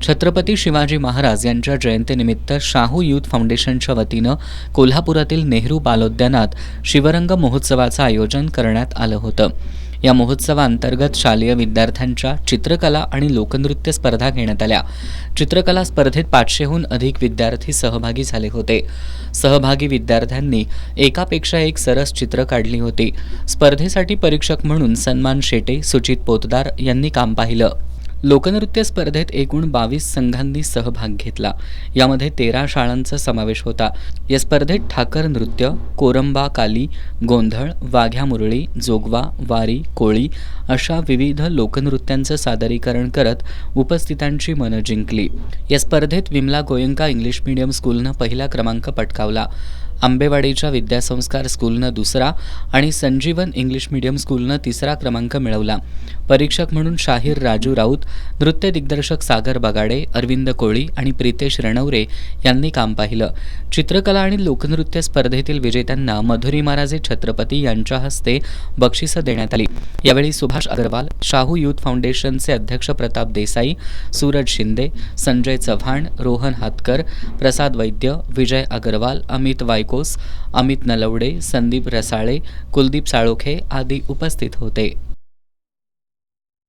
छत्रपती शिवाजी महाराज यांच्या जयंतीनिमित्त शाहू यूथ फाउंडेशनच्या वतीनं कोल्हापुरातील नेहरू बालोद्यानात शिवरंग महोत्सवाचं आयोजन करण्यात आलं होतं. या महोत्सवाअंतर्गत शालेय विद्यार्थ्यांच्या चित्रकला आणि लोकनृत्य स्पर्धा घेण्यात आल्या. चित्रकला स्पर्धेत 500हून अधिक विद्यार्थी सहभागी झाले होते. सहभागी विद्यार्थ्यांनी एकापेक्षा एक सरस चित्र काढली होती. स्पर्धेसाठी परीक्षक म्हणून सन्मान शेटे, सुचित पोतदार यांनी काम पाहिलं. लोकनृत्य स्पर्धेत एकूण 22 संघांनी सहभाग घेतला. यामध्ये 13 शाळांचा समावेश होता. या स्पर्धेत ठाकर नृत्य, कोरंबा काली, गोंधळ, वाघ्या मुरळी, जोगवा, वारी, कोळी अशा विविध लोकनृत्यांचं सादरीकरण करत उपस्थितांची मनं जिंकली. या स्पर्धेत विमला गोयंका इंग्लिश मीडियम स्कूलनं पहिला क्रमांक पटकावला. आंबेवाडीच्या विद्यासंस्कार स्कूलनं दुसरा आणि संजीवन इंग्लिश मीडियम स्कूलनं तिसरा क्रमांक मिळवला. परीक्षक म्हणून शाहीर राजू राऊत, नृत्य दिग्दर्शक सागर बगाडे, अरविंद कोळी आणि प्रितेश रणवरे यांनी काम पाहिलं. चित्रकला आणि लोकनृत्य स्पर्धेतील विजेत्यांना मधुरी महाराजे छत्रपती यांच्या हस्ते बक्षिसं देण्यात आली. यावेळी सुभाष अग्रवाल, शाहू यूथ फाउंडेशनचे अध्यक्ष प्रताप देसाई, सूरज शिंदे, संजय चव्हाण, रोहन हातकर, प्रसाद वैद्य, विजय अग्रवाल, अमित वायकोस, अमित नलवडे, संदीप रसाळे, कुलदीप साळोखे आदी उपस्थित होते.